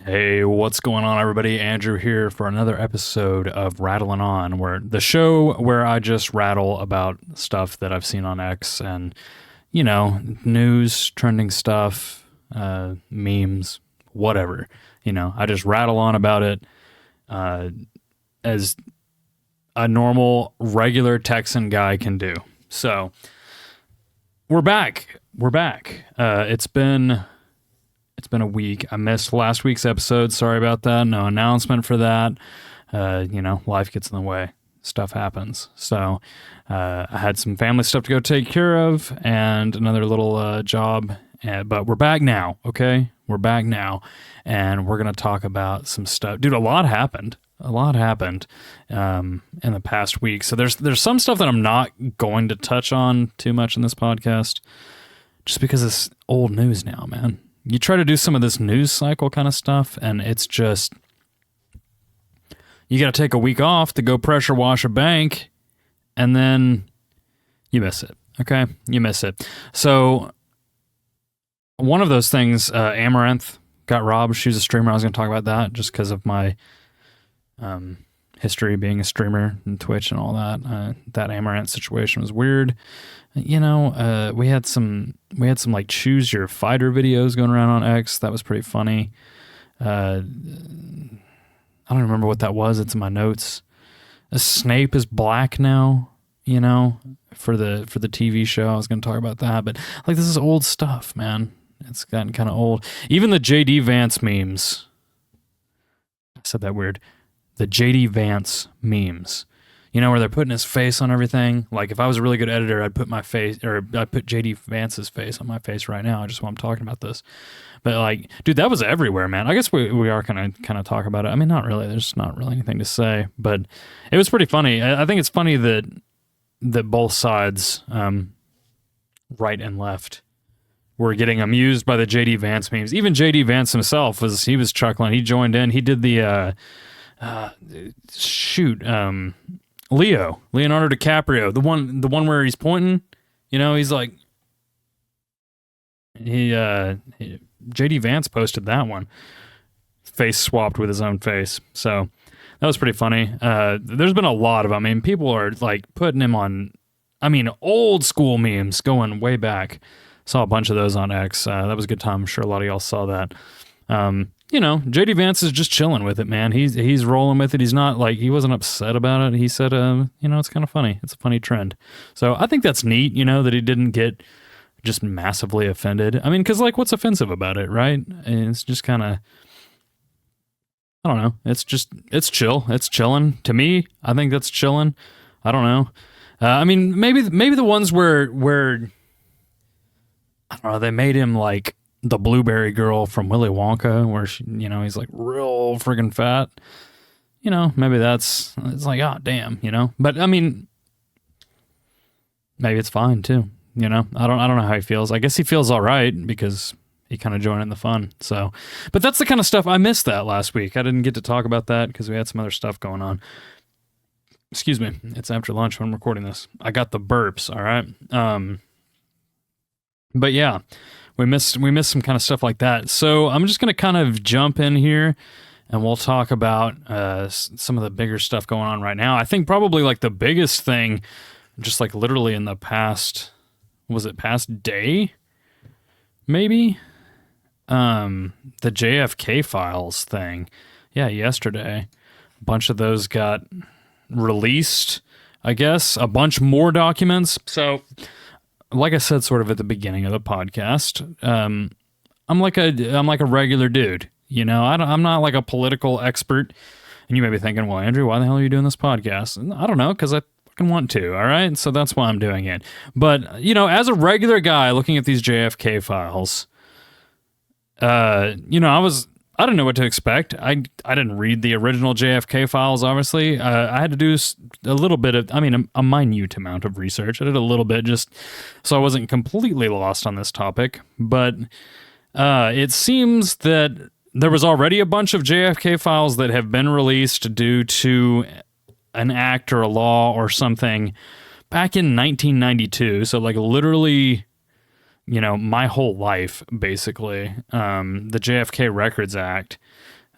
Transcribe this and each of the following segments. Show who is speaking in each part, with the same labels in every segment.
Speaker 1: Hey, what's going on, everybody? Andrew here for another episode of Rattlin On, where the show where I just rattle about stuff that I've seen on X and, news, trending stuff, memes, whatever. I just rattle on about it as a normal, regular Texan guy can do. So, we're back. It's been a week. I missed last week's episode. Sorry about that. No announcement for that. Life gets in the way. Stuff happens. So I had some family stuff to go take care of and another little job. But we're back now, okay? We're back now. And we're going to talk about some stuff. Dude, a lot happened. In the past week. So there's some stuff that I'm not going to touch on too much in this podcast just because it's old news now, man. You try to do some of this news cycle kind of stuff, and it's just, you got to take a week off to go pressure wash a bank, and then you miss it, okay? You miss it. So, one of those things, Amaranth got robbed. She was a streamer. I was going to talk about that just because of my history being a streamer and Twitch and all that. That Amaranth situation was weird. We had some like choose your fighter videos going around on X. That was pretty funny. I don't remember what that was. It's in my notes. Snape is black now, for the TV show. I was going to talk about that, but like this is old stuff, man. It's gotten kind of old. Even the JD Vance memes. I said that weird. The JD Vance memes. Where they're putting his face on everything. Like, if I was a really good editor, I'd put my face, or I'd put JD Vance's face on my face right now, just while I'm talking about this. But, like, dude, that was everywhere, man. I guess we are kind of talk about it. I mean, not really. There's not really anything to say. But it was pretty funny. I think it's funny that both sides, right and left, were getting amused by the JD Vance memes. Even JD Vance himself was chuckling. He joined in. He did the, Leonardo DiCaprio, the one where he's pointing, he's like, JD Vance posted that one, face swapped with his own face. So that was pretty funny. There's been a lot of, people are like putting him on, old school memes going way back. Saw a bunch of those on X. That was a good time. I'm sure a lot of y'all saw that. JD Vance is just chilling with it, man. He's rolling with it. He's not like, he wasn't upset about it. He said, it's kind of funny. It's a funny trend. So I think that's neat, that he didn't get just massively offended. Because like, what's offensive about it, right? And it's just kind of, I don't know. It's chill. It's chilling. To me, I think that's chilling. I don't know. Maybe the ones where I don't know, they made him like the blueberry girl from Willy Wonka, where she, he's like real friggin' fat. Maybe it's like, oh damn, But maybe it's fine too. I don't know how he feels. I guess he feels all right because he kind of joined in the fun. So, but that's the kind of stuff I missed that last week. I didn't get to talk about that because we had some other stuff going on. Excuse me. It's after lunch when I'm recording this. I got the burps. All right. But yeah. We missed some kind of stuff like that. So I'm just going to kind of jump in here and we'll talk about some of the bigger stuff going on right now. I think probably like the biggest thing, just like literally in the past day? Maybe? The JFK files thing. Yeah, yesterday. A bunch of those got released, I guess. A bunch more documents. So like I said, sort of at the beginning of the podcast, I'm like a regular dude, I'm not like a political expert. And you may be thinking, well, Andrew, why the hell are you doing this podcast? And I don't know, because I fucking want to. All right, so that's why I'm doing it. But as a regular guy looking at these JFK files, I didn't know what to expect. I didn't read the original JFK files, obviously. I had to do a little bit of, a minute amount of research. I did a little bit just so I wasn't completely lost on this topic. But it seems that there was already a bunch of JFK files that have been released due to an act or a law or something back in 1992. So like literally my whole life, basically. The JFK Records Act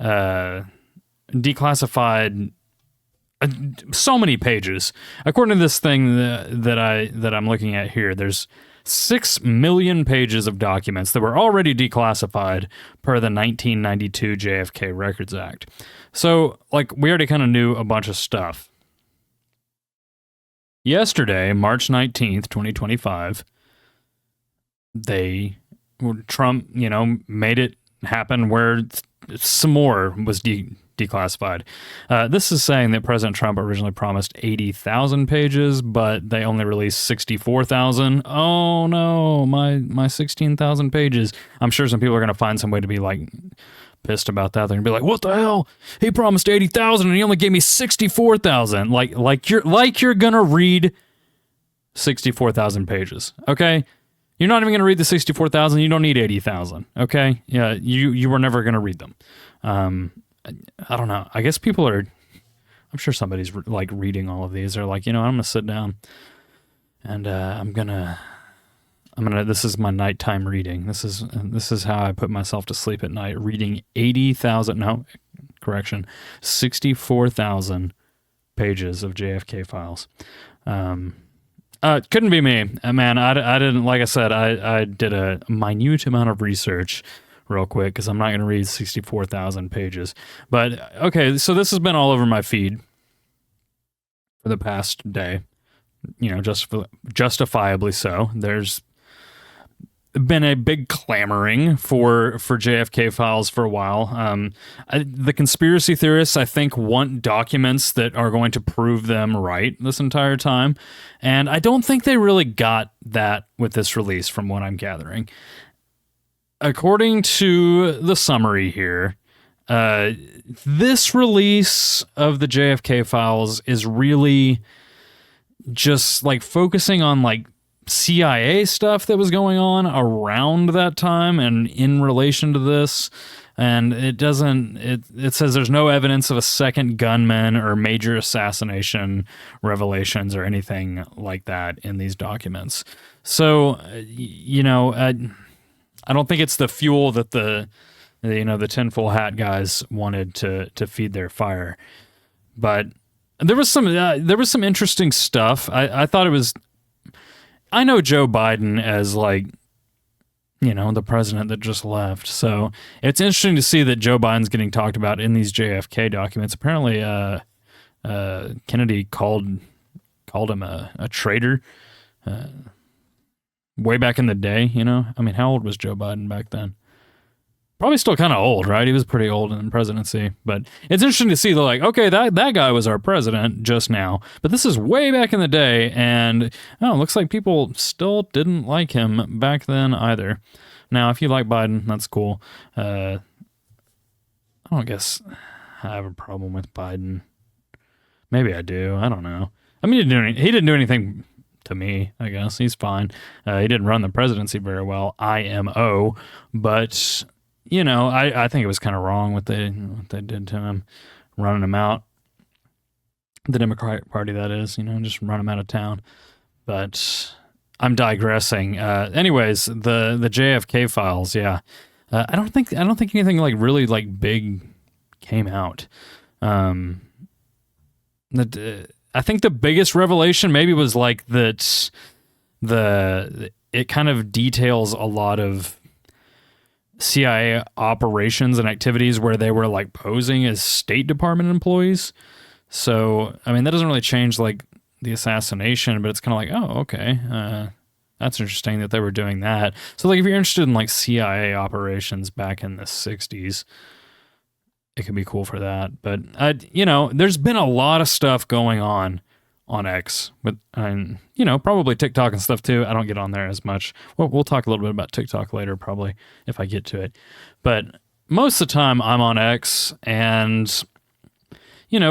Speaker 1: declassified so many pages. According to this thing that I'm looking at here, there's 6 million pages of documents that were already declassified per the 1992 JFK Records Act. So, like, we already kind of knew a bunch of stuff. Yesterday, March 19th, 2025, Trump, made it happen where some more was declassified. This is saying that President Trump originally promised 80,000 pages, but they only released 64,000. Oh no, my 16,000 pages. I'm sure some people are going to find some way to be like pissed about that. They're going to be like, "What the hell? He promised 80,000 and he only gave me 64,000." Like you're going to read 64,000 pages. Okay? You're not even going to read the 64,000. You don't need 80,000. Okay? Yeah, you were never going to read them. I don't know. I guess people are, I'm sure somebody's like reading all of these. They're like, I'm going to sit down and I'm going to, this is my nighttime reading. This is how I put myself to sleep at night, reading 64,000 pages of JFK files. Couldn't be me, man. I didn't, like I said, I did a minute amount of research real quick because I'm not going to read 64,000 pages. But okay, so this has been all over my feed for the past day, justifiably so. There's been a big clamoring for JFK files for a while. The conspiracy theorists, I think, want documents that are going to prove them right this entire time. And I don't think they really got that with this release from what I'm gathering. According to the summary here, this release of the JFK files is really just like focusing on like CIA stuff that was going on around that time and in relation to this. And it says there's no evidence of a second gunman or major assassination revelations or anything like that in these documents. So, I don't think it's the fuel that the tinfoil hat guys wanted to feed their fire. But there was some interesting stuff. I thought it was, I know Joe Biden as like, the president that just left. So it's interesting to see that Joe Biden's getting talked about in these JFK documents. Apparently, Kennedy called him a traitor way back in the day. I mean, how old was Joe Biden back then? Probably still kind of old, right? He was pretty old in the presidency, but it's interesting to see like, okay, that guy was our president just now, but this is way back in the day, and it looks like people still didn't like him back then either. Now, if you like Biden, that's cool. I don't guess I have a problem with Biden. Maybe I do. I don't know. I mean, he didn't do anything to me, I guess. He's fine. He didn't run the presidency very well, IMO, but I think it was kind of wrong what they did to him, running him out. The Democratic Party, that is, just run him out of town. But I'm digressing. Anyways, the JFK files, yeah. I don't think anything like really like big came out. I think the biggest revelation maybe was like that it kind of details a lot of CIA operations and activities where they were like posing as State Department employees. So, I mean, that doesn't really change like the assassination, but it's kind of like, oh, okay. That's interesting that they were doing that. So like if you're interested in like CIA operations back in the 60s, it could be cool for that. But there's been a lot of stuff going on X, but probably TikTok and stuff too. I don't get on there as much. Well, we'll talk a little bit about TikTok later, probably, if I get to it. But most of the time I'm on X, and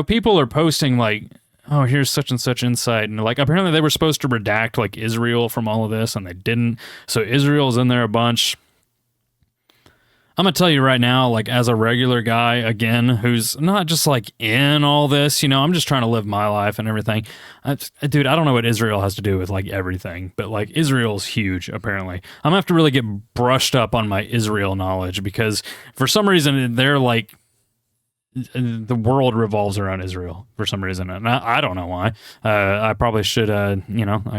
Speaker 1: people are posting like, oh, here's such and such insight, and like apparently they were supposed to redact like Israel from all of this, and they didn't. So Israel's in there a bunch. I'm going to tell you right now, like as a regular guy, again, who's not just like in all this, I'm just trying to live my life and everything. Dude, I don't know what Israel has to do with like everything, but like Israel's huge, apparently. I'm going to have to really get brushed up on my Israel knowledge because for some reason they're like the world revolves around Israel for some reason, and I don't know why. I probably should, you know, I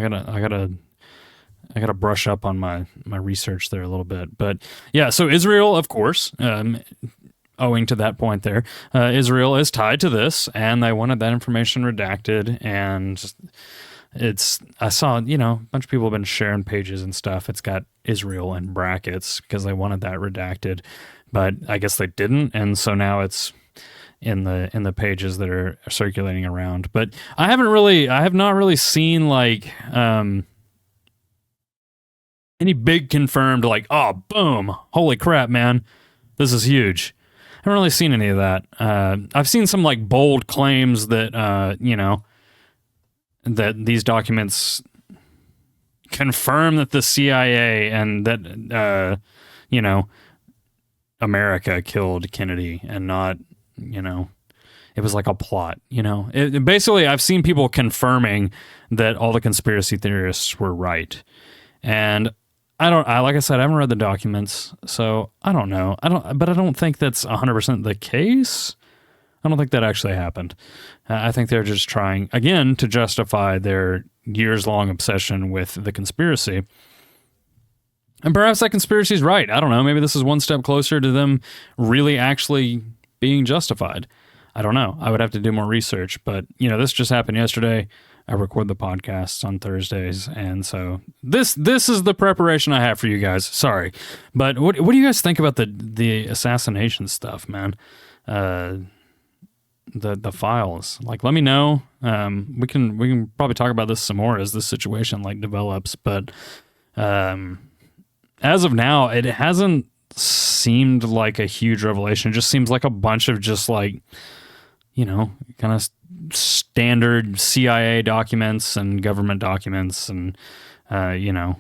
Speaker 1: gotta brush up on my research there a little bit. But yeah, so Israel, of course, owing to that point there, Israel is tied to this, and they wanted that information redacted. And I saw, you know, a bunch of people have been sharing pages and stuff. It's got Israel in brackets because they wanted that redacted, but I guess they didn't, and so now it's in the pages that are circulating around. But I have not really seen like any big confirmed like, oh boom, holy crap, man, this is huge. I haven't really seen any of that. I've seen some like bold claims that you know, that these documents confirm that the CIA and that you know, America killed Kennedy and not, you know, it was like a plot, you know. Basically, I've seen people confirming that all the conspiracy theorists were right. And like I said, I haven't read the documents, so I don't know. But I don't think that's 100% the case. I don't think that actually happened. I think they're just trying, again, to justify their years-long obsession with the conspiracy. And perhaps that conspiracy is right. I don't know. Maybe this is one step closer to them really actually being justified. I don't know. I would have to do more research. But, you know, this just happened yesterday. I record the podcasts on Thursdays. And so this is the preparation I have for you guys. Sorry. But what do you guys think about the assassination stuff, man? The files, like, let me know. We can probably talk about this some more as this situation like develops, but as of now, it hasn't seemed like a huge revelation. It just seems like a bunch of just like, you know, kind of standard CIA documents and government documents and you know,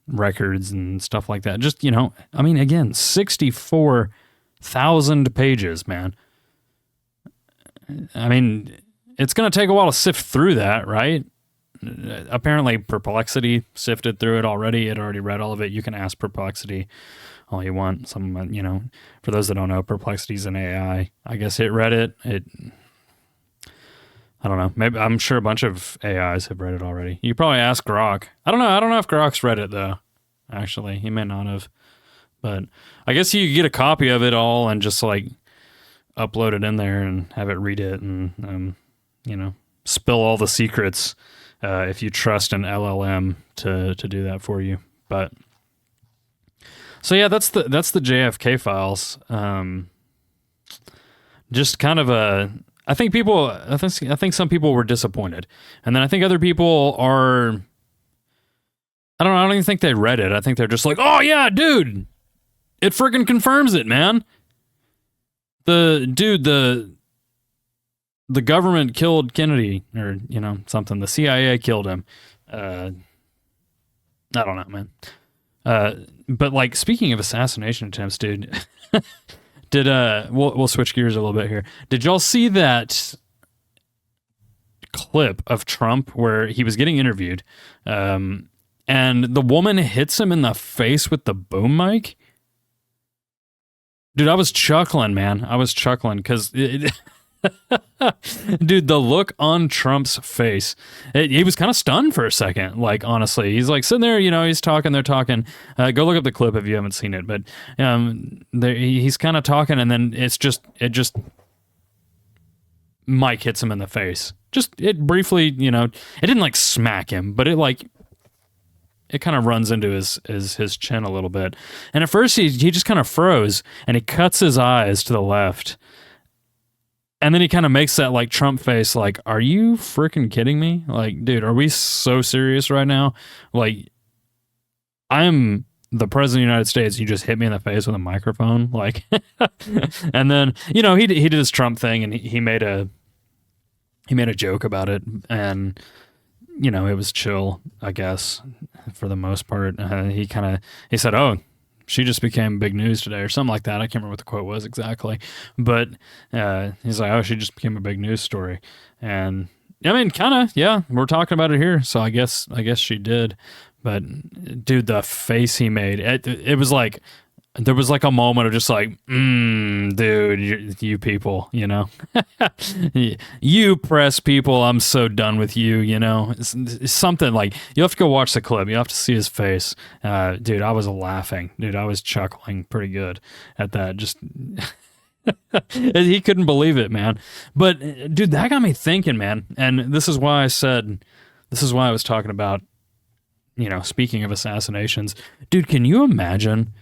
Speaker 1: records and stuff like that. Just, you know, I mean, again, 64,000 pages, man. I mean, it's going to take a while to sift through that, right? Apparently, Perplexity sifted through it already. It already read all of it. You can ask Perplexity all you want. Some, you know, for those that don't know, Perplexity's an AI. I guess it read it. I don't know. Maybe, I'm sure a bunch of AIs have read it already. You probably ask Grok. I don't know. I don't know if Grok's read it though. Actually, he may not have. But I guess you could get a copy of it all and just like upload it in there and have it read it and you know, spill all the secrets if you trust an LLM to do that for you. But so yeah, that's the JFK files. Just kind of I think some people were disappointed, and then I think other people are. I don't even think they read it. I think they're just like, oh yeah, dude, it freaking confirms it, man. The government killed Kennedy, or, you know, something. The CIA killed him. I don't know, man. But like, speaking of assassination attempts, dude, we'll switch gears a little bit here. Did y'all see that clip of Trump where he was getting interviewed, and the woman hits him in the face with the boom mic? Dude, I was chuckling, man. I was chuckling because, dude, the look on Trump's face, he was kind of stunned for a second. Like, honestly, he's like sitting there, you know, he's talking, they're talking. Go look up the clip if you haven't seen it. But he's kind of talking, and then it just Mike hits him in the face. It briefly, you know, it didn't like smack him, but it kind of runs into his chin a little bit. And at first he just kind of froze, and he cuts his eyes to the left. And then he kind of makes that like Trump face, like, are you freaking kidding me? Like, dude, are we so serious right now? Like, I'm the president of the United States. You just hit me in the face with a microphone. Like, and then, you know, he did his Trump thing, and he made a joke about it. And, you know, it was chill, I guess, for the most part. He said, oh, she just became big news today, or something like that. I can't remember what the quote was exactly. But he's like, oh, she just became a big news story. And I mean, kind of, yeah, we're talking about it here. So I guess she did. But dude, the face he made, it was like there was like a moment of just like, dude, you people, you know, you press people, I'm so done with you, you know. It's something like, you have to go watch the clip. You have to see his face. Dude, I was laughing. Dude, I was chuckling pretty good at that. Just, he couldn't believe it, man. But, dude, that got me thinking, man. And this is why I was talking about, you know, speaking of assassinations. Dude, can you imagine?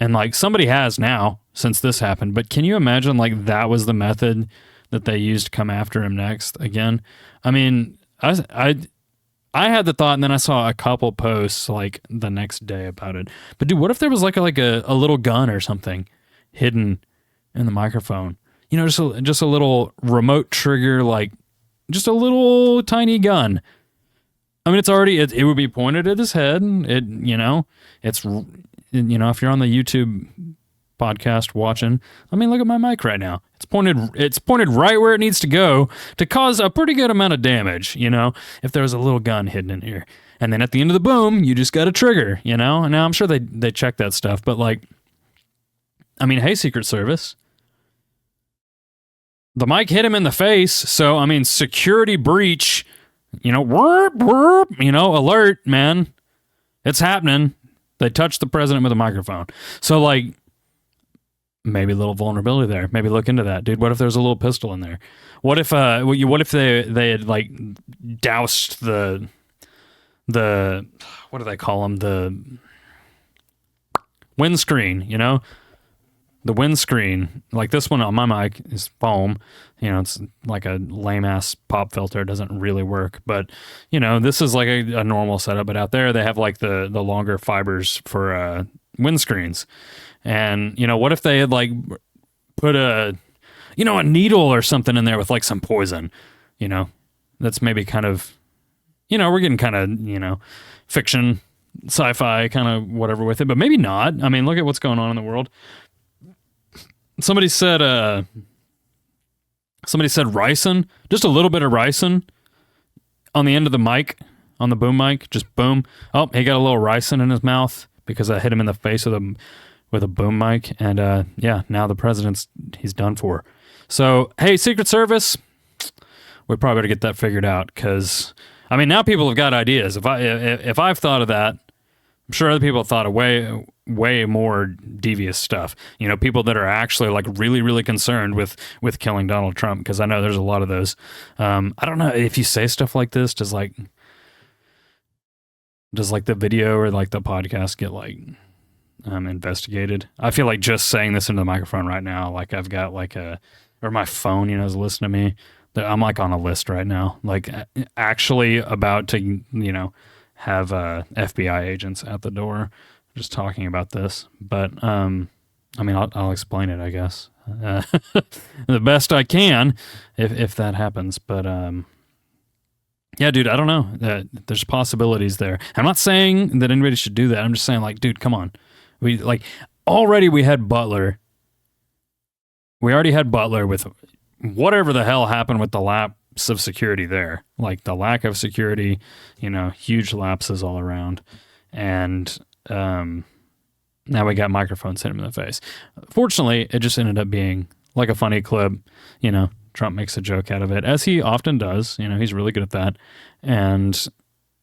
Speaker 1: And like somebody has now since this happened, but can you imagine like that was the method that they used to come after him next again? I mean, I had the thought, and then I saw a couple posts like the next day about it. But dude, what if there was like a little gun or something hidden in the microphone? You know, just a little remote trigger, like just a little tiny gun. I mean, it would be pointed at his head, and it's you know, if you're on the YouTube podcast watching, I mean, look at my mic right now. It's pointed right where it needs to go to cause a pretty good amount of damage, you know, if there was a little gun hidden in here. And then at the end of the boom, you just got a trigger, you know? And now I'm sure they check that stuff, but like, I mean, hey, Secret Service. The mic hit him in the face, so, I mean, security breach, you know, alert, man. It's happening. They touched the president with a microphone. So, like, maybe a little vulnerability there. Maybe look into that. Dude, what if there's a little pistol in there? What if they had, like, doused the what do they call them? The windscreen, you know? The windscreen, like this one on my mic is foam. You know, it's like a lame-ass pop filter. It doesn't really work. But, you know, this is like a normal setup. But out there, they have like the longer fibers for windscreens. And, you know, what if they had like put a needle or something in there with like some poison? You know, that's maybe kind of, you know, we're getting kind of, you know, fiction, sci-fi kind of whatever with it. But maybe not. I mean, look at what's going on in the world. Somebody said ricin, just a little bit of ricin on the end of the mic, on the boom mic, just boom. Oh, he got a little ricin in his mouth because I hit him in the face with a boom mic. And yeah, now the he's done for. So, hey, Secret Service, we probably better get that figured out because, I mean, now people have got ideas. If I've thought of that, I'm sure other people have thought of way more devious stuff. You know, people that are actually like really, really concerned with killing Donald Trump, because I know there's a lot of those. I don't know if you say stuff like this, does like the video or like the podcast get like investigated? I feel like just saying this into the microphone right now, like I've got like or my phone, you know, is listening to me. I'm like on a list right now, like actually about to, you know, have FBI agents at the door just talking about this. But I mean, I'll explain it, I guess, the best I can if that happens. But yeah, dude, I don't know. There's possibilities there. I'm not saying that anybody should do that. I'm just saying, like, dude, come on. We had Butler. We already had Butler with whatever the hell happened with the lapse of security there. Like the lack of security, you know, huge lapses all around. And now we got microphones hitting him in the face. Fortunately, it just ended up being like a funny clip. You know, Trump makes a joke out of it, as he often does. You know, he's really good at that. And,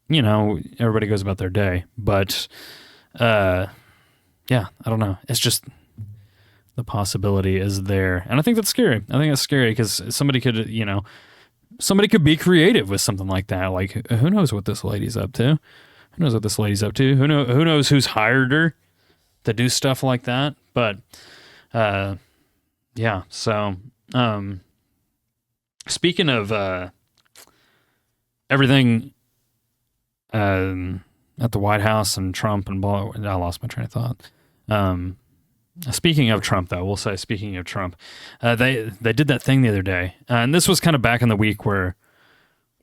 Speaker 1: you know, everybody goes about their day. But, yeah, I don't know. It's just the possibility is there. And I think that's scary. I think that's scary because somebody could be creative with something like that. Like, who knows what this lady's up to? Who knows what this lady's up to? Who knows who's hired her to do stuff like that? But, yeah. So, speaking of everything at the White House and Trump and blah, I lost my train of thought. Speaking of Trump, though, speaking of Trump, they did that thing the other day, and this was kind of back in the week where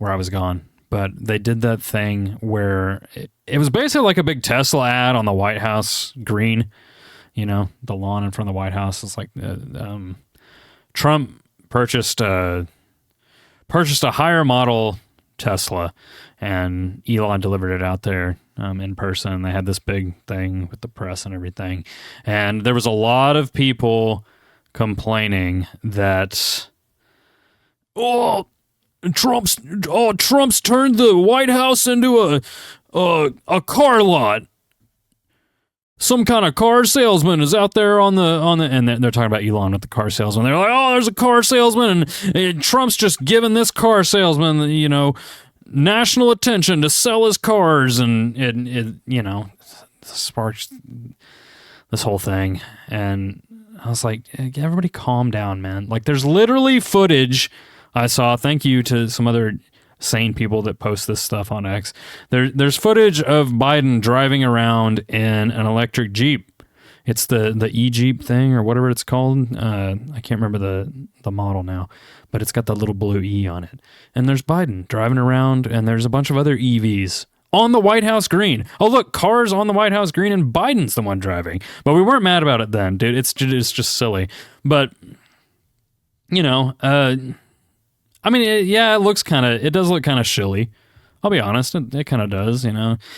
Speaker 1: I was gone. But they did that thing where it was basically like a big Tesla ad on the White House green, you know, the lawn in front of the White House. It's like Trump purchased a higher model Tesla, and Elon delivered it out there in person. They had this big thing with the press and everything, and there was a lot of people complaining that, oh, Trump's turned the White House into a car lot. Some kind of car salesman is out there on the and they're talking about Elon with the car salesman. They're like, oh, there's a car salesman, and Trump's just giving this car salesman, national attention to sell his cars, and it sparks this whole thing. And I was like, everybody calm down, man. Like, there's literally footage I saw. Thank you to some other sane people that post this stuff on X. There's footage of Biden driving around in an electric Jeep. It's the E-Jeep thing or whatever it's called. I can't remember the model now, but it's got the little blue E on it. And there's Biden driving around, and there's a bunch of other EVs on the White House green. Oh, look, cars on the White House green, and Biden's the one driving. But we weren't mad about it then, dude. It's just silly. But, I mean, it does look kind of shilly. I'll be honest, it kind of does,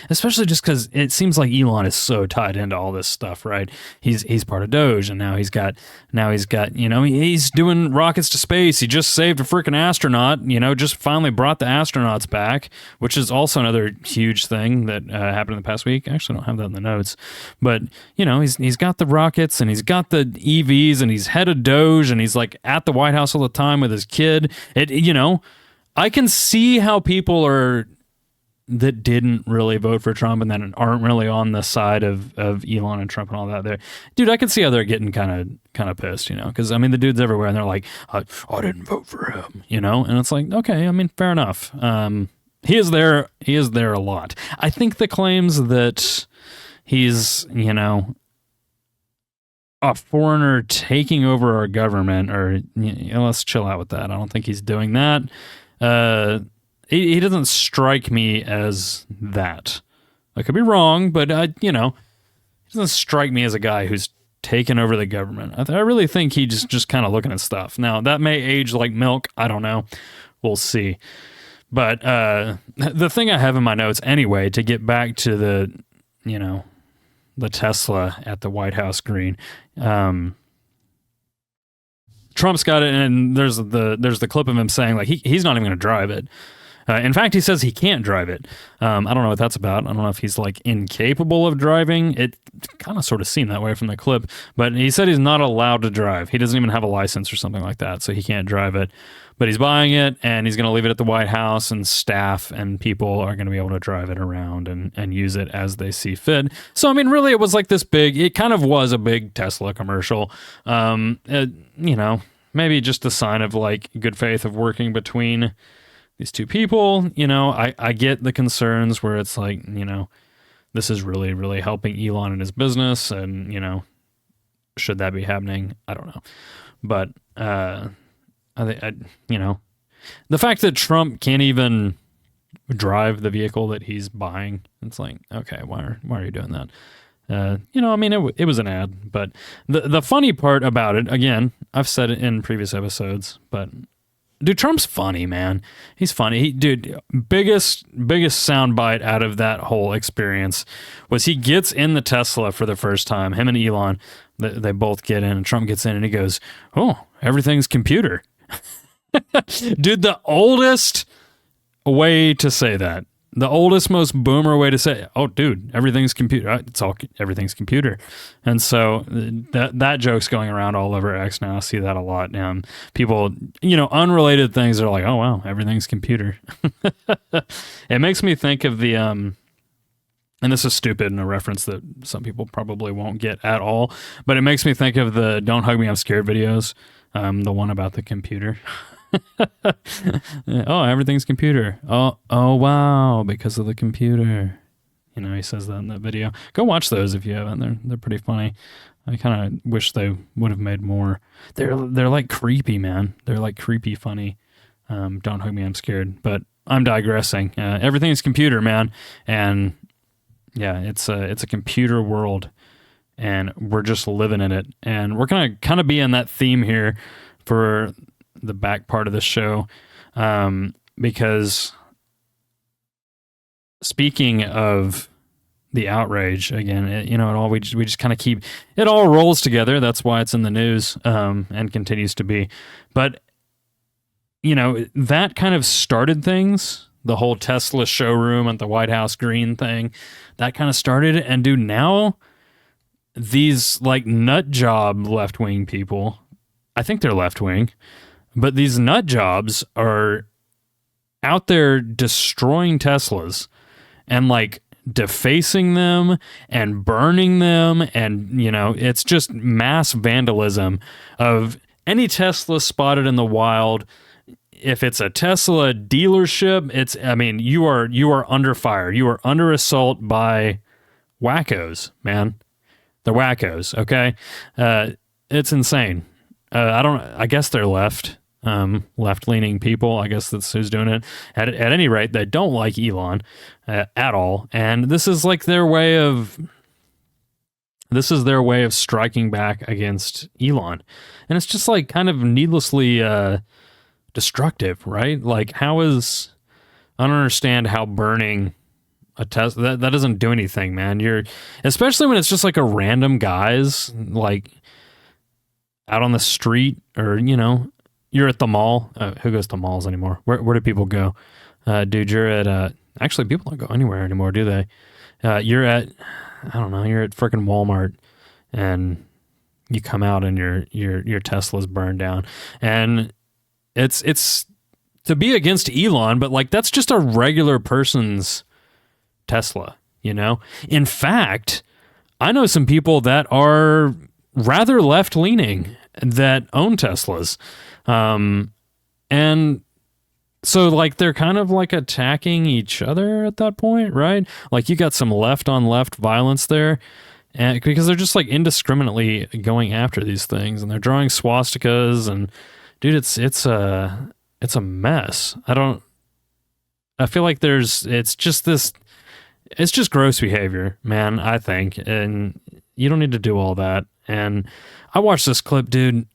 Speaker 1: especially just because it seems like Elon is so tied into all this stuff, right? He's part of Doge, and now he's got, he's doing rockets to space. He just saved a freaking astronaut, just finally brought the astronauts back, which is also another huge thing that happened in the past week. I actually don't have that in the notes, but he's got the rockets, and he's got the EVs, and he's head of Doge, and he's like at the White House all the time with his kid. I can see how people that didn't really vote for Trump and that aren't really on the side of Elon and Trump and all that there. Dude, I can see how they're getting kind of pissed, because, I mean, the dude's everywhere, and they're like, I didn't vote for him, and it's like, okay, I mean, fair enough. He is there a lot. I think the claims that he's, a foreigner taking over our government, or let's chill out with that. I don't think he's doing that. He doesn't strike me as that. I could be wrong, but he doesn't strike me as a guy who's taken over the government. I really think he's just kind of looking at stuff. Now, that may age like milk. I don't know. We'll see. But the thing I have in my notes anyway, to get back to the Tesla at the White House green, Trump's got it, and there's the clip of him saying like he's not even going to drive it. In fact, he says he can't drive it. I don't know what that's about. I don't know if he's like incapable of driving. It kind of sort of seemed that way from the clip, but he said he's not allowed to drive. He doesn't even have a license or something like that, so he can't drive it. But he's buying it, and he's going to leave it at the White House, and staff and people are going to be able to drive it around and use it as they see fit. So, I mean, really, it was like this it kind of was a big Tesla commercial. Maybe just a sign of like good faith of working between these two people. I get the concerns where it's like, this is really, really helping Elon in his business, and, should that be happening? I don't know. But, the fact that Trump can't even drive the vehicle that he's buying, it's like, okay, why are you doing that? It was an ad, but the funny part about it, again, I've said it in previous episodes, but dude, Trump's funny, man. He's funny. Biggest soundbite out of that whole experience was he gets in the Tesla for the first time. Him and Elon, they both get in, and Trump gets in, and he goes, "Oh, everything's computer." Dude, the oldest way to say that. The oldest, most boomer way to say, "Oh, dude, everything's computer." Everything's computer. And so that joke's going around all over X now. I see that a lot. People, unrelated things are like, "Oh, wow, everything's computer." It makes me think of the, and this is stupid and a reference that some people probably won't get at all, but it makes me think of the "Don't Hug Me, I'm Scared" videos. The one about the computer. Oh, everything's computer. Oh, wow, because of the computer. He says that in that video. Go watch those if you haven't. They're pretty funny. I kind of wish they would have made more. They're like creepy, man. They're like creepy funny. Don't hug me, I'm scared. But I'm digressing. Everything's computer, man. And yeah, it's a computer world, and we're just living in it. And we're gonna kind of be in that theme here for the back part of the show, because speaking of the outrage again, we just kind of keep it all rolls together. That's why it's in the news, and continues to be. But that kind of started things. The whole Tesla showroom at the White House green thing, that kind of started it. And dude, now these like nut job left wing people, I think they're left wing, but these nut jobs are out there destroying Teslas and like defacing them and burning them, and it's just mass vandalism of any Tesla spotted in the wild. If it's a Tesla dealership, you are under fire. You are under assault by wackos, man. They're wackos, okay? It's insane. I guess they're left-leaning people. I guess that's who's doing it. At any rate, they don't like Elon at all, and this is their way of striking back against Elon, and it's just like kind of needlessly destructive, right? Like, I don't understand how burning a Tesla that doesn't do anything, man. Especially when it's just like a random guy's like out on the street, or you're at the mall. Who goes to malls anymore? Where do people go? Dude, you're at actually people don't go anywhere anymore, do they? You're at freaking Walmart, and you come out and your Tesla's burned down, and it's to be against Elon, but like that's just a regular person's Tesla, In fact, I know some people that are rather left-leaning that own Teslas. And so like they're kind of like attacking each other at that point, right? Like you got some left-on-left violence there, and because they're just like indiscriminately going after these things, and they're drawing swastikas, and dude, it's a mess. I feel like it's just gross behavior, man, I think. And you don't need to do all that. And I watched this clip, dude,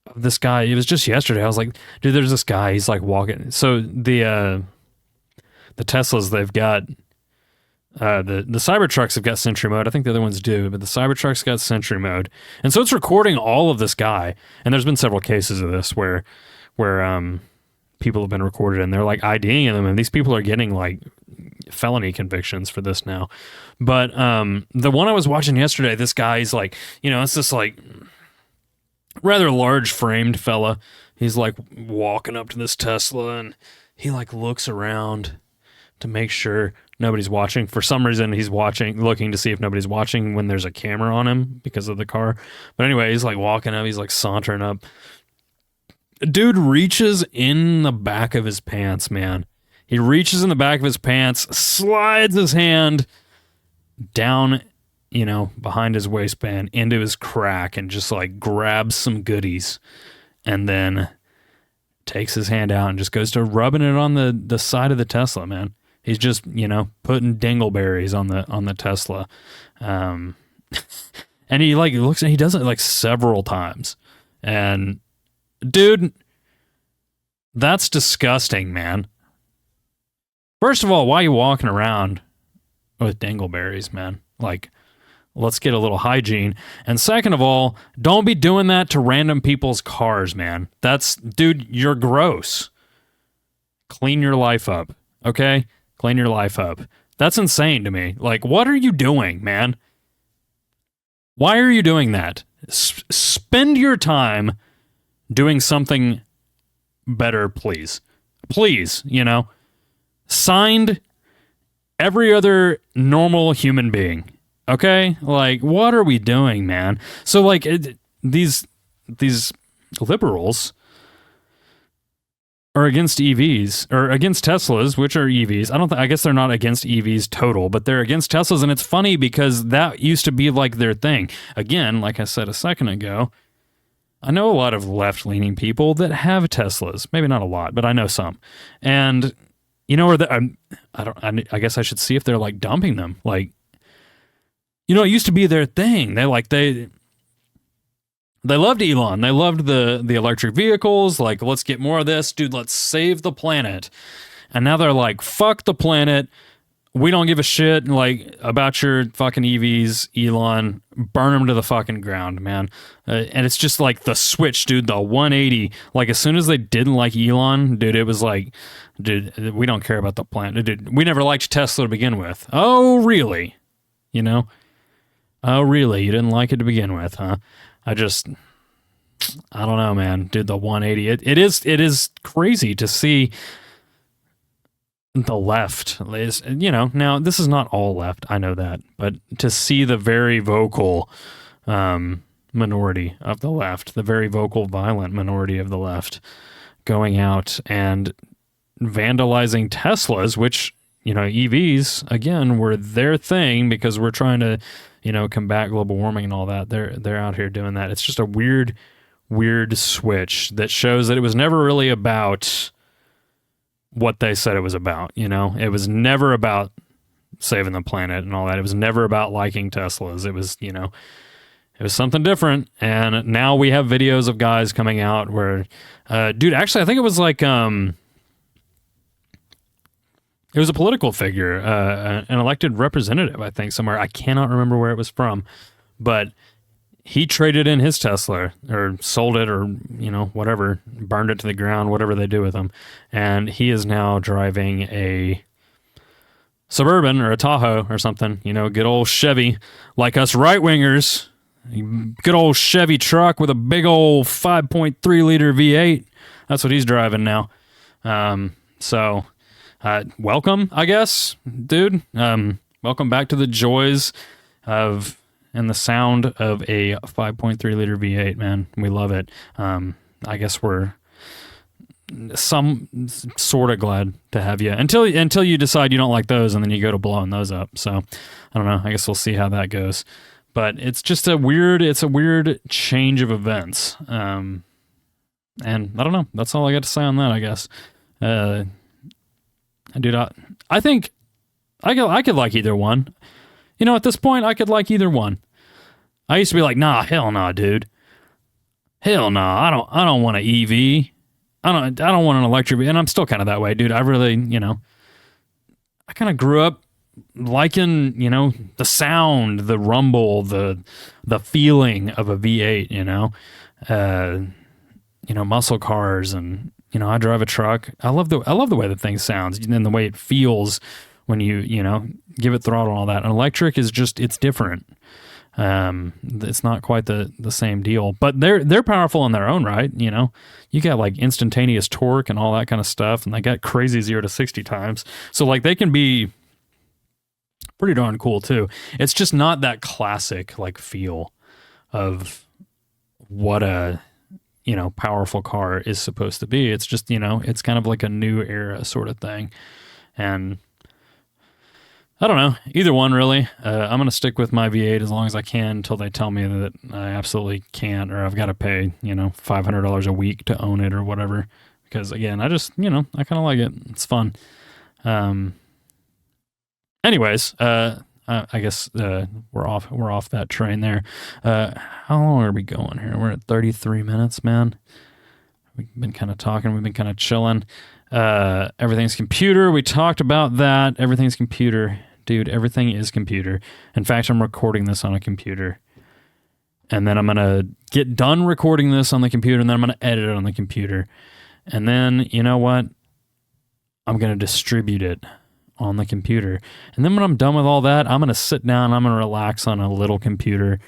Speaker 1: of this guy. It was just yesterday. I was like, dude, there's this guy. He's like walking. So the Teslas, they've got, the Cybertrucks have got Sentry mode. I think the other ones do, but the Cybertruck's got Sentry mode. And so it's recording all of this guy. And there's been several cases of this where people have been recorded and they're like IDing them, and these people are getting like felony convictions for this now. But the one I was watching yesterday, this guy's like, it's this like rather large framed fella. He's like walking up to this Tesla, and he like looks around to make sure nobody's watching. For some reason, he's looking to see if nobody's watching when there's a camera on him because of the car. But anyway, he's like walking up, he's like sauntering up. Dude reaches in the back of his pants, man. He reaches in the back of his pants, slides his hand down, behind his waistband into his crack, and just like grabs some goodies, and then takes his hand out and just goes to rubbing it on the side of the Tesla, man. He's just, putting dingleberries on the Tesla. And he like looks, and he does it like several times. And dude, that's disgusting, man. First of all, why are you walking around with dingleberries, man? Like, let's get a little hygiene. And second of all, don't be doing that to random people's cars, man. Dude, you're gross. Clean your life up, okay? Clean your life up. That's insane to me. Like, what are you doing, man? Why are you doing that? Spend your time doing something better, please. Please, Signed, every other normal human being. Okay? Like, what are we doing, man? So, like, these liberals are against EVs, or against Teslas, which are EVs. I guess they're not against EVs total, but they're against Teslas, and it's funny because that used to be like their thing. Again, like I said a second ago, I know a lot of left-leaning people that have Teslas. Maybe not a lot, but I know some. And I guess I should see if they're like dumping them. Like, it used to be their thing. They loved Elon. They loved the electric vehicles. Like, let's get more of this. Dude, let's save the planet. And now they're like, fuck the planet. we don't give a shit like about your fucking EVs, Elon. Burn them to the fucking ground, man. And it's just like the switch, dude. The 180. Like as soon as they didn't like Elon, dude, it was like, dude, we don't care about the planet, dude. We never liked Tesla to begin with. Oh, really? You know? Oh, really? You didn't like it to begin with, huh? I don't know, man. Dude, the 180. It is crazy to see the left is, you know, now this is not all left, I know that, but to see the very vocal minority of the left, the very vocal, violent minority of the left going out and vandalizing Teslas, which, you know, EVs, again, were their thing because we're trying to, you know, combat global warming and all that. They're out here doing that. It's just a weird switch that shows that it was never really about what they said it was about. You know, it was never about saving the planet and all that. It was never about liking Teslas. It was, you know, it was something different. And now we have videos of guys coming out where, dude, actually, I think it was like, it was a political figure, an elected representative, I think, somewhere. I cannot remember where it was from, but he traded in his Tesla or sold it or, you know, whatever, burned it to the ground, whatever they do with them. And he is now driving a Suburban or a Tahoe or something, you know, good old Chevy, like us right-wingers, good old Chevy truck with a big old 5.3 liter V8. That's what he's driving now. So welcome, I guess, dude. Welcome back to the joys of and the sound of a 5.3 liter V8, man. We love it. I guess we're some sort of glad to have you until you decide you don't like those and then you go to blowing those up. So I don't know. I guess we'll see how that goes. But it's just a weird change of events. And I don't know. That's all I got to say on that, I guess. Dude, I think I could like either one. You know, at this point, I could like either one. I used to be like, nah, hell nah, dude. Hell nah, I don't want an EV. I don't want an electric, and I'm still kind of that way, dude. I really, you know, I kind of grew up liking, you know, the sound, the rumble, the feeling of a V8, you know, muscle cars, and you know, I drive a truck. I love the way the thing sounds and the way it feels when you know, give it throttle and all that. An electric is just, it's different. It's not quite the same deal, but they're powerful in their own right. You know, you got like instantaneous torque and all that kind of stuff, and they got crazy 0 to 60 times. So like they can be pretty darn cool too. It's just not that classic like feel of what a, you know, powerful car is supposed to be. It's just, you know, it's kind of like a new era sort of thing. And I don't know, either one really. I'm going to stick with my V8 as long as I can until they tell me that I absolutely can't, or I've got to pay, you know, $500 a week to own it or whatever. Because again, I just, you know, I kind of like it. It's fun. Anyways, I guess we're off that train there. How long are we going here? We're at 33 minutes, man. We've been kind of talking. We've been kind of chilling. Everything's computer. We talked about that. Everything's computer. Dude, everything is computer. In fact, I'm recording this on a computer. And then I'm going to get done recording this on the computer, and then I'm going to edit it on the computer. And then, you know what? I'm going to distribute it on the computer. And then when I'm done with all that, I'm going to sit down, I'm going to relax on a little computer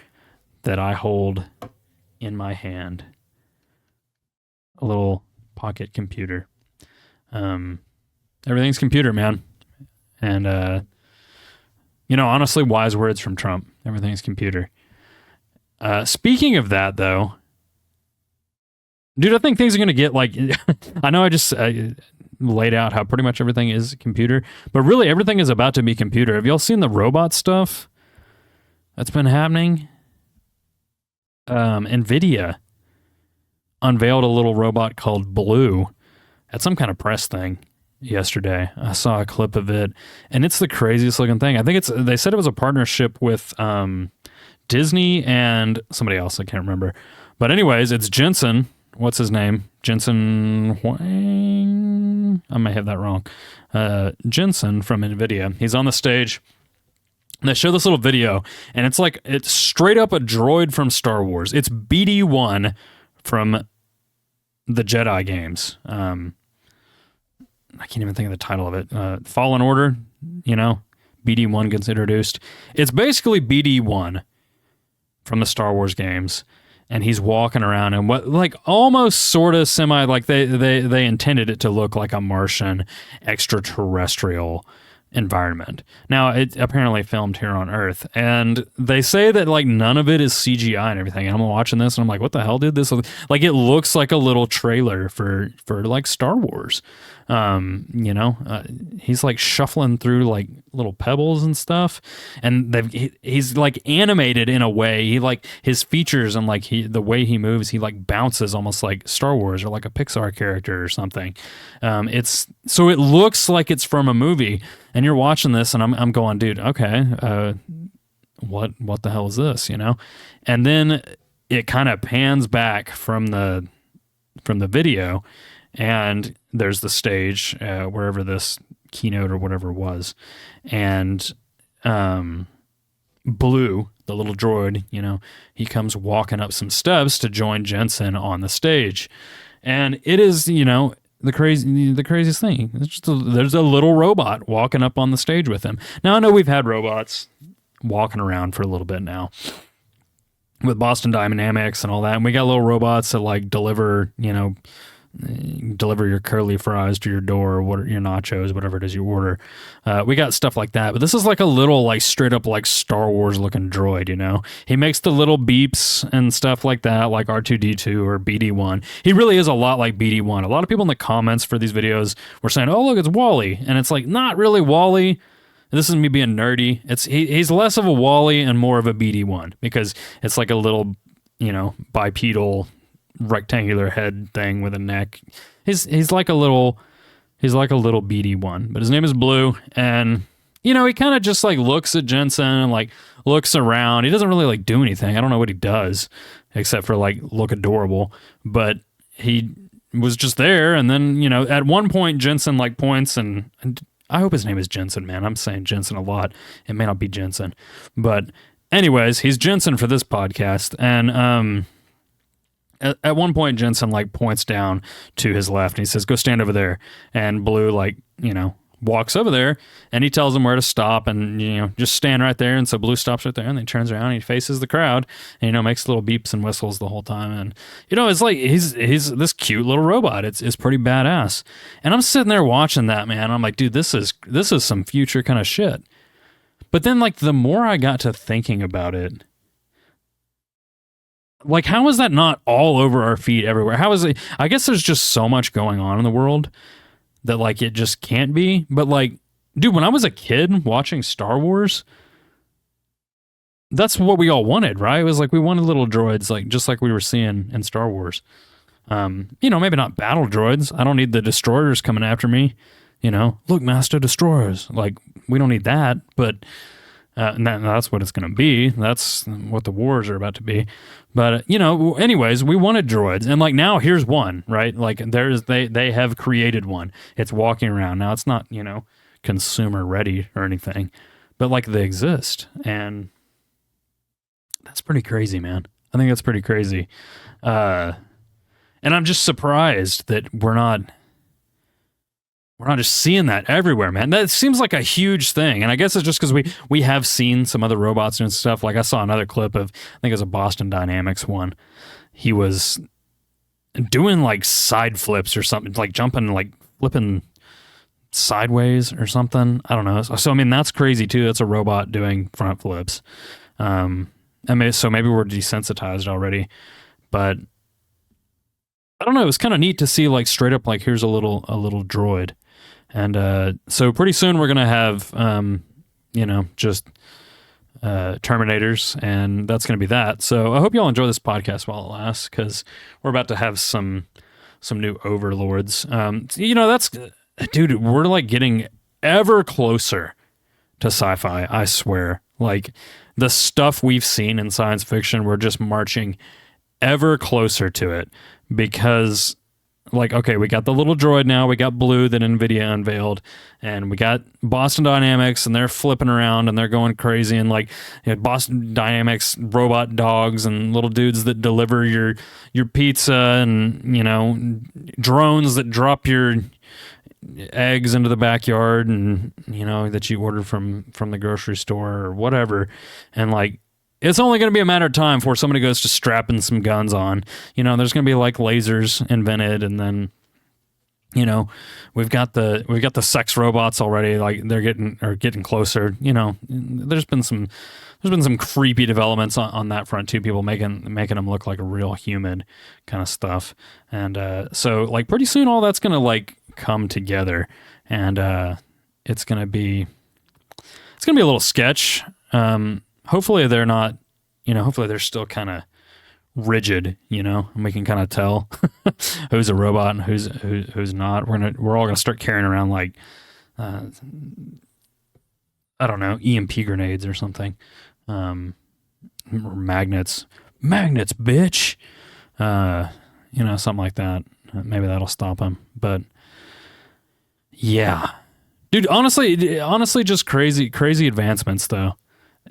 Speaker 1: that I hold in my hand. A little pocket computer. Everything's computer, man. And, you know, honestly, wise words from Trump. Everything's computer. Speaking of that, though, dude, I think things are going to get like, I know I just laid out how pretty much everything is computer, but really everything is about to be computer. Have y'all seen the robot stuff that's been happening? Nvidia unveiled a little robot called Blue at some kind of press thing yesterday. I saw a clip of it, and it's the craziest looking thing. I think they said it was a partnership with Disney and somebody else, I can't remember. But anyways, it's Jensen. What's his name? Jensen Huang? I may have that wrong. Jensen from Nvidia. He's on the stage. And they show this little video, and it's straight up a droid from Star Wars. It's BD-1 from the Jedi games. I can't even think of the title of it. Fallen Order, BD-1 gets introduced. It's basically BD-1 from the Star Wars games, and he's walking around and almost sort of semi, like they intended it to look like a Martian extraterrestrial environment. Now, it apparently filmed here on Earth, and they say that none of it is CGI and everything. And I'm watching this and I'm like, what the hell, dude? This it looks like a little trailer for Star Wars. He's shuffling through little pebbles and stuff, and he's animated in a way. His features and the way he moves, he bounces almost like Star Wars or like a Pixar character or something. So it looks like it's from a movie, and you're watching this and I'm going, dude, okay, what the hell is this, And then it kind of pans back from the video, and there's the stage wherever this keynote or whatever was, and Blue, the little droid, he comes walking up some steps to join Jensen on the stage, and it is the craziest thing. There's a little robot walking up on the stage with him. Now, I know we've had robots walking around for a little bit now with Boston Dynamics and all that, and we got little robots that deliver your curly fries to your door, or your nachos, whatever it is you order. We got stuff like that, but this is a little straight up Star Wars looking droid. He makes the little beeps and stuff like that, like R2D2 or BD-1. He really is a lot like BD-1. A lot of people in the comments for these videos were saying, "Oh, look, it's Wally," and it's not really Wally. This is me being nerdy. He's less of a Wally and more of a BD-1, because it's a little bipedal rectangular head thing with a neck. He's like a little BD-1, but his name is Blue, and he kind of just looks at Jensen and looks around. He doesn't really do anything. I don't know what he does except for look adorable, but he was just there. And then at one point Jensen points, and I hope his name is Jensen, man. I'm saying Jensen a lot. It may not be Jensen, but anyways, he's Jensen for this podcast, and at one point, Jensen points down to his left, and he says, "Go stand over there." And Blue walks over there, and he tells him where to stop, and just stand right there. And so Blue stops right there, and then he turns around and he faces the crowd, and makes little beeps and whistles the whole time. And it's he's this cute little robot. It's pretty badass. And I'm sitting there watching that, man. I'm like, dude, this is some future kind of shit. But then the more I got to thinking about it, how is that not all over our feed everywhere? How is it? I guess there's just so much going on in the world that it just can't be. But dude, when I was a kid watching Star Wars, that's what we all wanted, right? It was we wanted little droids, just like we were seeing in Star Wars. Maybe not battle droids. I don't need the destroyers coming after me. Look, Master Destroyers. We don't need that, but and that's what it's going to be. That's what the wars are about to be. But, anyways, we wanted droids. And now here's one, right? They have created one. It's walking around. Now it's not, consumer ready or anything, but they exist. And that's pretty crazy, man. I think that's pretty crazy. And I'm just surprised that we're not just seeing that everywhere, man. That seems like a huge thing. And I guess it's just because we have seen some other robots and stuff. I saw another clip of, I think it was a Boston Dynamics one. He was doing side flips or something, jumping, flipping sideways or something. I don't know. So, I mean, that's crazy too. That's a robot doing front flips. So maybe we're desensitized already. But I don't know. It was kind of neat to see straight up, here's a little droid. And so pretty soon we're going to have, just Terminators, and that's going to be that. So I hope y'all enjoy this podcast while it lasts, because we're about to have some new overlords. That's, dude, we're getting ever closer to sci-fi, I swear. The stuff we've seen in science fiction, we're just marching ever closer to it, because like, okay, we got the little droid now, we got Blue that Nvidia unveiled, and we got Boston Dynamics, and they're flipping around and they're going crazy, and like, you know, Boston Dynamics robot dogs and little dudes that deliver your pizza, and you know, drones that drop your eggs into the backyard, and you know, that you ordered from the grocery store or whatever, and like, it's only going to be a matter of time before somebody goes to strapping some guns on. You know, there's going to be like lasers invented, and then, you know, we've got the sex robots already. Like they're getting closer. You know, there's been some creepy developments on that front too. People making them look like a real human kind of stuff, and so like pretty soon all that's going to like come together, and it's going to be a little sketch. Hopefully they're not, you know, hopefully they're still kind of rigid, you know, and we can kind of tell who's a robot and who's not. We're all gonna start carrying around like, I don't know, EMP grenades or something, or magnets, bitch, you know, something like that. Maybe that'll stop them. But yeah, dude, honestly, just crazy advancements though.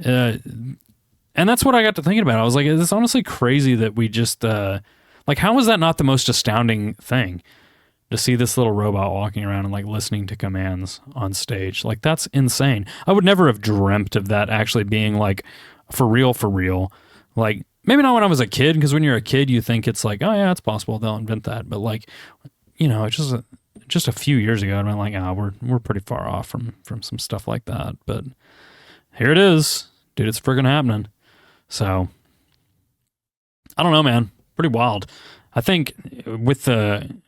Speaker 1: And that's what I got to thinking about. I was like, it's honestly crazy that we just, like, how was that not the most astounding thing to see this little robot walking around and like listening to commands on stage? Like, that's insane. I would never have dreamt of that actually being like for real. Like, maybe not when I was a kid, because when you're a kid, you think it's like, oh yeah, it's possible they'll invent that. But like, you know, it's just a few years ago, and I'm like, we're pretty far off from some stuff like that. But here it is, dude. It's friggin' happening. So I don't know, man. Pretty wild. I think with the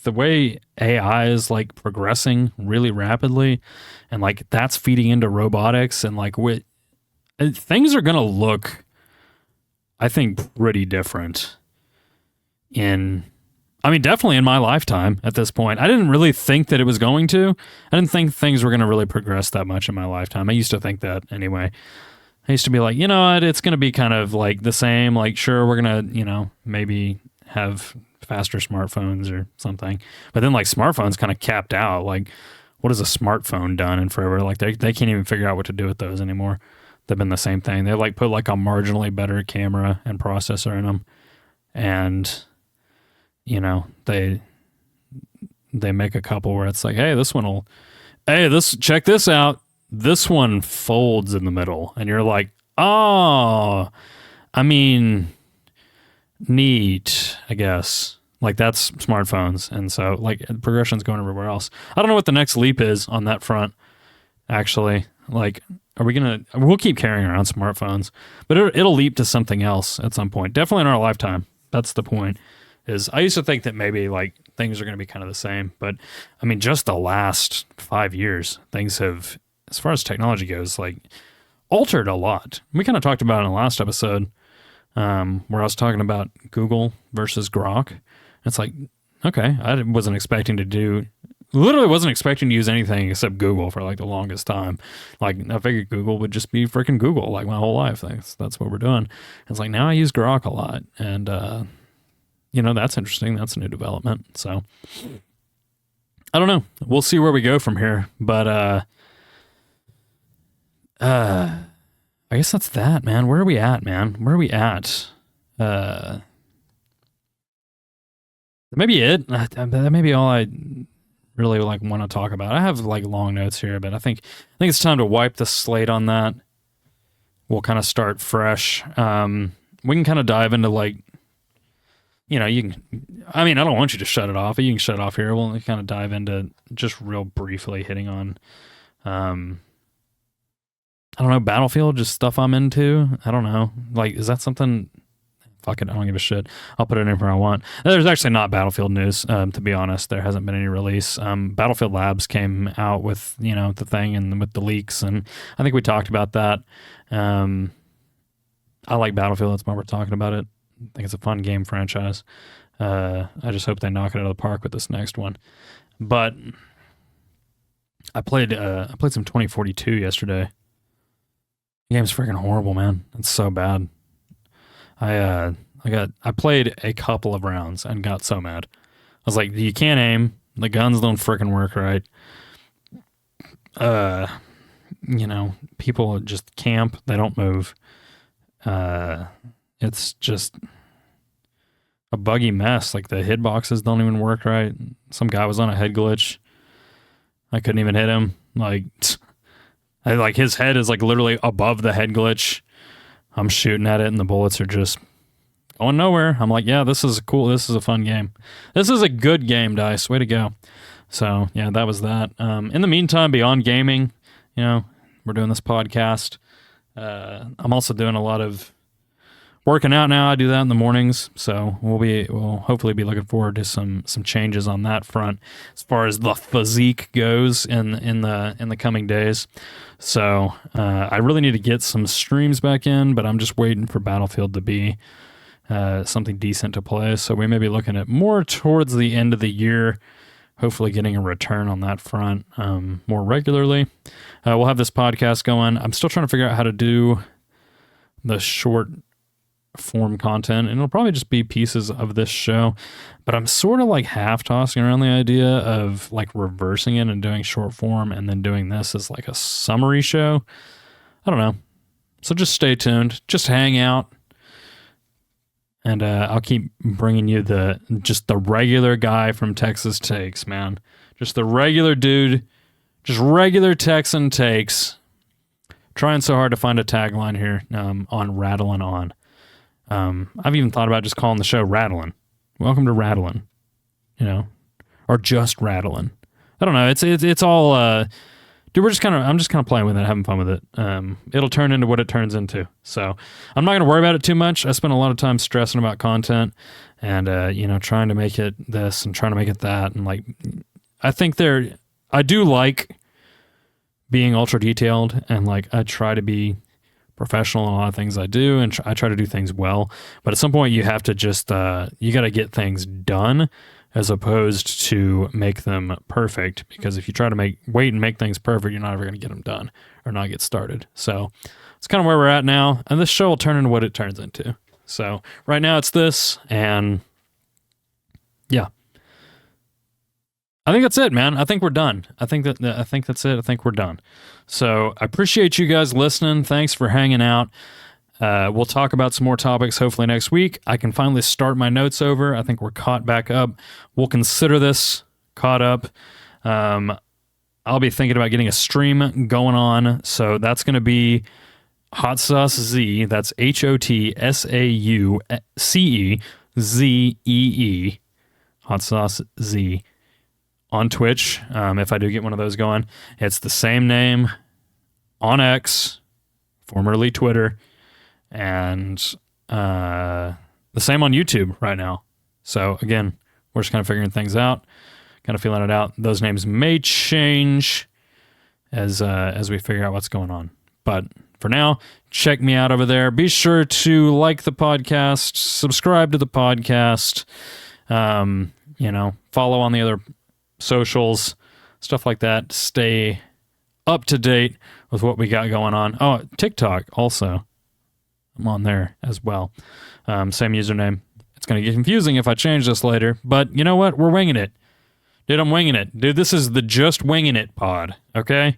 Speaker 1: way AI is like progressing really rapidly, and like that's feeding into robotics, and like things are gonna look, I think, pretty different definitely in my lifetime at this point. I didn't really think that it was going to. I didn't think things were going to really progress that much in my lifetime. I used to think that anyway. I used to be like, you know what, it's going to be kind of like the same. Like, sure, we're going to, you know, maybe have faster smartphones or something. But then like smartphones kind of capped out. Like, what has a smartphone done in forever? Like they can't even figure out what to do with those anymore. They've been the same thing. They like put like a marginally better camera and processor in them. And you know, they make a couple where it's like, hey, check this out. This one folds in the middle. And you're like, oh, I mean, neat, I guess. Like, that's smartphones. And so, like, progression's going everywhere else. I don't know what the next leap is on that front, actually. Like, we'll keep carrying around smartphones, but it'll leap to something else at some point. Definitely in our lifetime. That's the point. I used to think that maybe like things are going to be kind of the same, but I mean, just the last 5 years, things have, as far as technology goes, like altered a lot. We kind of talked about it in the last episode, where I was talking about Google versus Grok. It's like, okay, wasn't expecting to use anything except Google for like the longest time. Like, I figured Google would just be freaking Google like my whole life. That's what we're doing. It's like, now I use Grok a lot, and you know, that's interesting. That's a new development. So I don't know. We'll see where we go from here. But I guess that's that, man. Where are we at, man? Where are we at? That may be it. That may be all I really like want to talk about. I have like long notes here, but I think it's time to wipe the slate on that. We'll kind of start fresh. We can kind of dive into like, you know, I don't want you to shut it off, but you can shut it off here. We'll kind of dive into just real briefly hitting on, I don't know, Battlefield, just stuff I'm into. I don't know. Like, is that something? Fuck it, I don't give a shit. I'll put it in where I want. There's actually not Battlefield news, to be honest. There hasn't been any release. Battlefield Labs came out with, you know, the thing and with the leaks, and I think we talked about that. I like Battlefield. That's why we're talking about it. I think it's a fun game franchise. I just hope they knock it out of the park with this next one. But I played some 2042 yesterday. The game's freaking horrible, man. It's so bad. I played a couple of rounds and got so mad. was like, you can't aim. The guns don't freaking work right. People just camp. They don't move. It's just a buggy mess. Like the hitboxes don't even work right. Some guy was on a head glitch. I couldn't even hit him. Like his head is like literally above the head glitch. I'm shooting at it and the bullets are just going nowhere. I'm like, yeah, this is cool. This is a fun game. This is a good game, DICE. Way to go. So yeah, that was that. In the meantime, beyond gaming, we're doing this podcast. I'm also doing a lot of working out now. I do that in the mornings, so we'll hopefully be looking forward to some changes on that front as far as the physique goes in the coming days. So I really need to get some streams back in, but I'm just waiting for Battlefield to be something decent to play. So we may be looking at more towards the end of the year, hopefully getting a return on that front more regularly. We'll have this podcast going. I'm still trying to figure out how to do the short form content, and it'll probably just be pieces of this show, but I'm sort of like half tossing around the idea of like reversing it and doing short form and then doing this as like a summary show. I don't know. So just stay tuned, just hang out, and I'll keep bringing you the regular guy from Texas takes, man. Just the regular dude, just regular Texan takes. Trying so hard to find a tagline here on Rattlin On. I've even thought about just calling the show Rattlin. Welcome to Rattlin, or just Rattlin. I don't know. It's all, dude. I'm just kind of playing with it, having fun with it. It'll turn into what it turns into. So I'm not going to worry about it too much. I spend a lot of time stressing about content and, trying to make it this and trying to make it that. And like, I do like being ultra detailed, and like, I try to be professional in a lot of things I do, and I try to do things well, but at some point you have to just you got to get things done as opposed to make them perfect, because if you try to wait and make things perfect, you're not ever going to get them done or not get started. So it's kind of where we're at now, and this show will turn into what it turns into. So right now it's this, and yeah, I think that's it, man. I think we're done. I think that's it. I think we're done. So I appreciate you guys listening. Thanks for hanging out. We'll talk about some more topics hopefully next week. I can finally start my notes over. I think we're caught back up. We'll consider this caught up. I'll be thinking about getting a stream going on. So that's going to be HotSauceZee. That's HotSauceZee. HotSauceZee. On Twitch, if I do get one of those going. It's the same name on X, formerly Twitter, and the same on YouTube right now. So again, we're just kind of figuring things out, kind of feeling it out. Those names may change as we figure out what's going on. But for now, check me out over there. Be sure to like the podcast, subscribe to the podcast, follow on the other socials, stuff like that. Stay up to date with what we got going on. Oh, TikTok also. I'm on there as well. Same username. It's going to get confusing if I change this later, but you know what? We're winging it. Dude, I'm winging it. Dude, this is the Just Winging It pod, okay?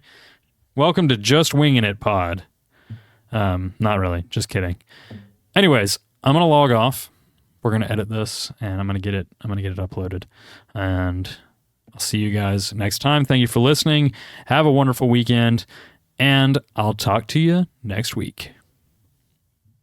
Speaker 1: Welcome to Just Winging It pod. Not really, just kidding. Anyways, I'm going to log off. We're going to edit this, and I'm going to get it uploaded. And I'll see you guys next time. Thank you for listening. Have a wonderful weekend, and I'll talk to you next week.